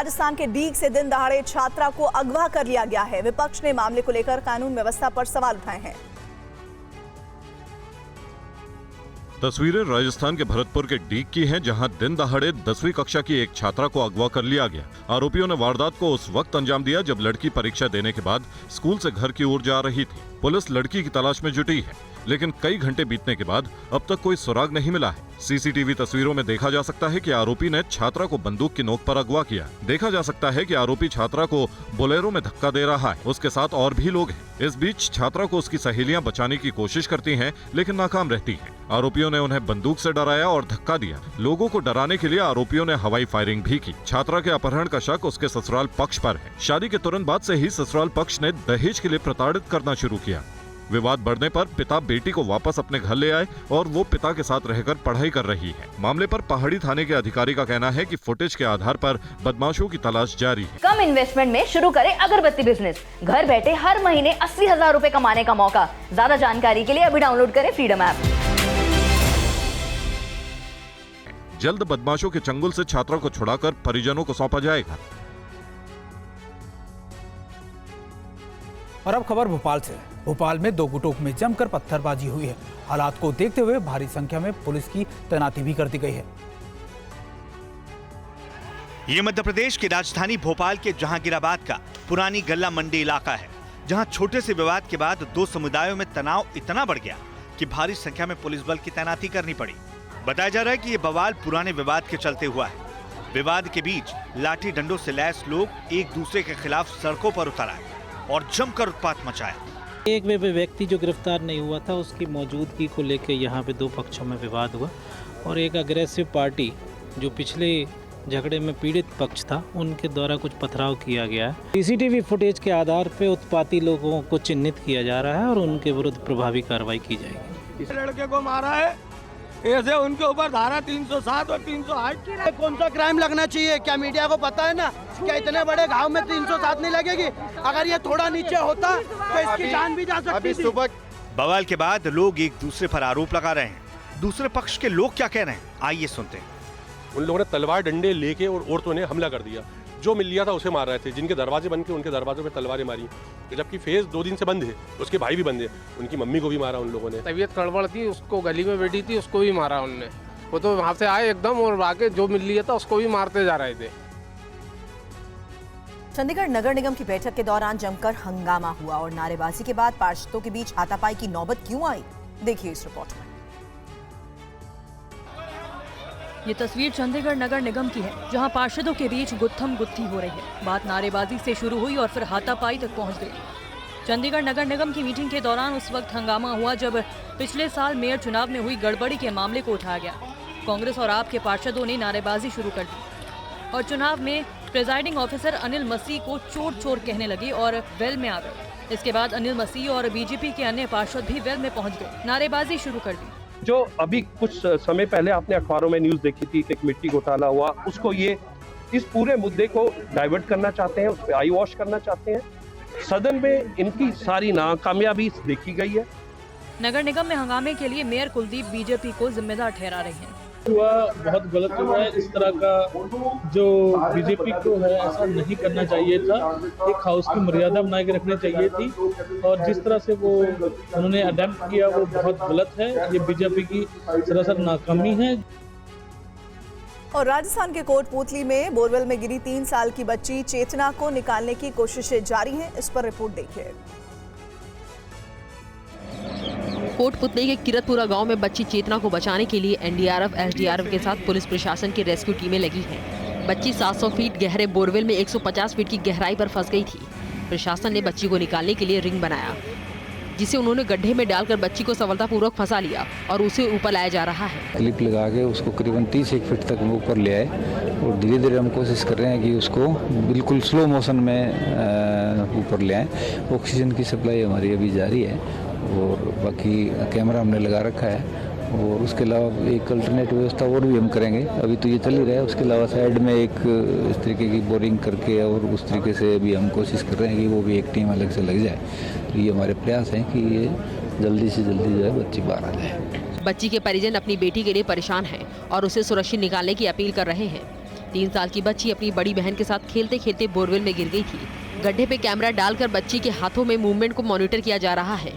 राजस्थान के डीग से दिन दहाड़े छात्रा को अगवा कर लिया गया है। विपक्ष ने मामले को लेकर कानून व्यवस्था पर सवाल उठाए हैं। तस्वीरें राजस्थान के भरतपुर के डीग की हैं, जहां दिन दहाड़े 10वीं कक्षा की एक छात्रा को अगवा कर लिया गया। आरोपियों ने वारदात को उस वक्त अंजाम दिया जब लड़की परीक्षा देने के बाद स्कूल से घर की ओर जा रही थी। पुलिस लड़की की तलाश में जुटी है, लेकिन कई घंटे बीतने के बाद अब तक कोई सुराग नहीं मिला है। सीसीटीवी तस्वीरों में देखा जा सकता है कि आरोपी ने छात्रा को बंदूक की नोक पर अगवा किया। देखा जा सकता है कि आरोपी छात्रा को बोलेरो में धक्का दे रहा है। उसके साथ और भी लोग हैं। इस बीच छात्रा को उसकी सहेलियां बचाने की कोशिश करती हैं, लेकिन नाकाम रहती हैं। आरोपियों ने उन्हें बंदूक से डराया और धक्का दिया। लोगों को डराने के लिए आरोपियों ने हवाई फायरिंग भी की। छात्रा के अपहरण का शक उसके ससुराल पक्ष पर है। शादी के तुरंत बाद से ही ससुराल पक्ष ने दहेज के लिए प्रताड़ित करना शुरू किया। विवाद बढ़ने पर पिता बेटी को वापस अपने घर ले आए और वो पिता के साथ रहकर पढ़ाई कर रही है। मामले पर पहाड़ी थाने के अधिकारी का कहना है कि फुटेज के आधार पर बदमाशों की तलाश जारी है। कम इन्वेस्टमेंट में शुरू करें अगरबत्ती बिजनेस। घर बैठे हर महीने 80,000 रुपए कमाने का मौका। ज्यादा जानकारी के लिए अभी डाउनलोड करें फ्रीडम ऐप। जल्द बदमाशों के चंगुल से छात्रा को छुड़ाकर परिजनों को सौंपा जाएगा। और अब खबर भोपाल से। भोपाल में दो गुटों में जमकर पत्थरबाजी हुई है। हालात को देखते हुए भारी संख्या में पुलिस की तैनाती भी कर दी गई है। ये मध्य प्रदेश की राजधानी भोपाल के जहांगीराबाद का पुरानी गल्ला मंडी इलाका है, जहां छोटे से विवाद के बाद दो समुदायों में तनाव इतना बढ़ गया कि भारी संख्या में पुलिस बल की तैनाती करनी पड़ी। बताया जा रहा है कि ये बवाल पुराने विवाद के चलते हुआ है। विवाद के बीच लाठी डंडों से लैस लोग एक दूसरे के खिलाफ सड़कों पर उतर आए और जमकर उत्पात मचाया। एक व्यक्ति जो गिरफ्तार नहीं हुआ था, उसकी मौजूदगी को लेकर यहाँ पे दो पक्षों में विवाद हुआ और एक अग्रेसिव पार्टी जो पिछले झगड़े में पीड़ित पक्ष था, उनके द्वारा कुछ पथराव किया गया है। सीसीटीवी फुटेज के आधार पे उत्पाती लोगों को चिन्हित किया जा रहा है और उनके विरुद्ध प्रभावी कार्रवाई की जाएगी। इस लड़के को मारा है, ऐसे उनके ऊपर धारा 307 और 308 की। कौन सा क्राइम लगना चाहिए? क्या मीडिया को पता है ना? क्या इतने बड़े घाव में 307 नहीं लगेगी? अगर ये थोड़ा नीचे होता तो इसकी जान भी जा सकती थी। बवाल के बाद लोग एक दूसरे पर आरोप लगा रहे हैं। दूसरे पक्ष के लोग क्या कह रहे हैं, आइए सुनते हैं। उन लोगों ने तलवार डंडे लेके और औरतों ने हमला कर दिया। जो मिल लिया था उसे मार रहे थे। जिनके दरवाजे बंद के उनके दरवाजों पे तलवारें मारी। जबकि फेस 2 दिन से बंद है, उसके भाई भी बंद है, उनकी मम्मी को भी मारा उन लोगों ने। तबीयत गड़बड़ थी, उसको गली में बैठी थी, उसको भी मारा उनने। वो तो वहाँ से आए एकदम और आके जो मिल लिया था उसको भी मारते जा रहे थे। चंडीगढ़ नगर निगम की बैठक के दौरान जमकर हंगामा हुआ और नारेबाजी के बाद पार्षदों के बीच हाथापाई की नौबत क्यों आई, देखिए इस रिपोर्ट में। ये तस्वीर चंडीगढ़ नगर निगम की है, जहां पार्षदों के बीच गुत्थम गुत्थी हो रही है। बात नारेबाजी से शुरू हुई और फिर हाथापाई तक पहुंच गई। चंडीगढ़ नगर निगम की मीटिंग के दौरान उस वक्त हंगामा हुआ जब पिछले साल मेयर चुनाव में हुई गड़बड़ी के मामले को उठाया गया। कांग्रेस और आप के पार्षदों ने नारेबाजी शुरू कर दी और चुनाव में प्रिजाइडिंग ऑफिसर अनिल मसीह को चोर चोर कहने लगे और वेल में आ गए। इसके बाद अनिल मसीह और बीजेपी के अन्य पार्षद भी वेल में पहुंच गए, नारेबाजी शुरू कर दी। जो अभी कुछ समय पहले आपने अखबारों में न्यूज देखी थी कि एक मिट्टी घोटाला हुआ, उसको ये इस पूरे मुद्दे को डाइवर्ट करना चाहते हैं, उस पर आई वॉश करना चाहते हैं। सदन में इनकी सारी नाकामयाबी देखी गई है। नगर निगम में हंगामे के लिए मेयर कुलदीप बीजेपी को जिम्मेदार ठहरा रहे हैं। हुआ बहुत गलत हुआ है। इस तरह का जो बीजेपी को है ऐसा नहीं करना चाहिए था। एक हाउस की मर्यादा बना के रखनी चाहिए थी और जिस तरह से वो उन्होंने अडेप्ट किया वो बहुत गलत है। ये बीजेपी की सरासर नाकामी है। और राजस्थान के कोटपुतली में बोरवेल में गिरी 3 साल की बच्ची चेतना को निकालने की कोशिशें जारी हैं। इस पर रिपोर्ट देखिए। कोटपुतली के किरतपुरा गांव में बच्ची चेतना को बचाने के लिए एनडीआरएफ, एसडीआरएफ के साथ पुलिस प्रशासन की रेस्क्यू टीमें लगी हैं। बच्ची 700 फीट गहरे बोरवेल में 150 फीट की गहराई पर फंस गई थी। प्रशासन ने बच्ची को निकालने के लिए रिंग बनाया, जिसे उन्होंने गड्ढे में डालकर बच्ची को सफलतापूर्वक फंसा लिया और उसे ऊपर लाया जा रहा है। क्लिप लगा के उसको करीबन 30 फीट तक ऊपर ले आए और धीरे धीरे हम कोशिश कर रहे हैं कि उसको बिल्कुल स्लो मोशन में ऊपर ले आए। ऑक्सीजन की सप्लाई हमारी अभी जारी है और बाकी कैमरा हमने लगा रखा है और उसके अलावा एक अल्टरनेट व्यवस्था और भी हम करेंगे। अभी तो ये चल ही रहा है, उसके अलावा साइड में एक इस तरीके की बोरिंग करके और उस तरीके से भी हम कोशिश कर रहे हैं कि वो भी एक टीम अलग से लग जाए। तो ये हमारे प्रयास हैं कि ये जल्दी से जल्दी जो है बच्ची बाहर आ जाए। बच्ची के परिजन अपनी बेटी के लिए परेशान हैं और उसे सुरक्षित निकालने की अपील कर रहे हैं। 3 साल की बच्ची अपनी बड़ी बहन के साथ खेलते खेलते बोरवेल में गिर गई थी। गड्ढे पे कैमरा डालकर बच्ची के हाथों में मूवमेंट को मॉनिटर किया जा रहा है।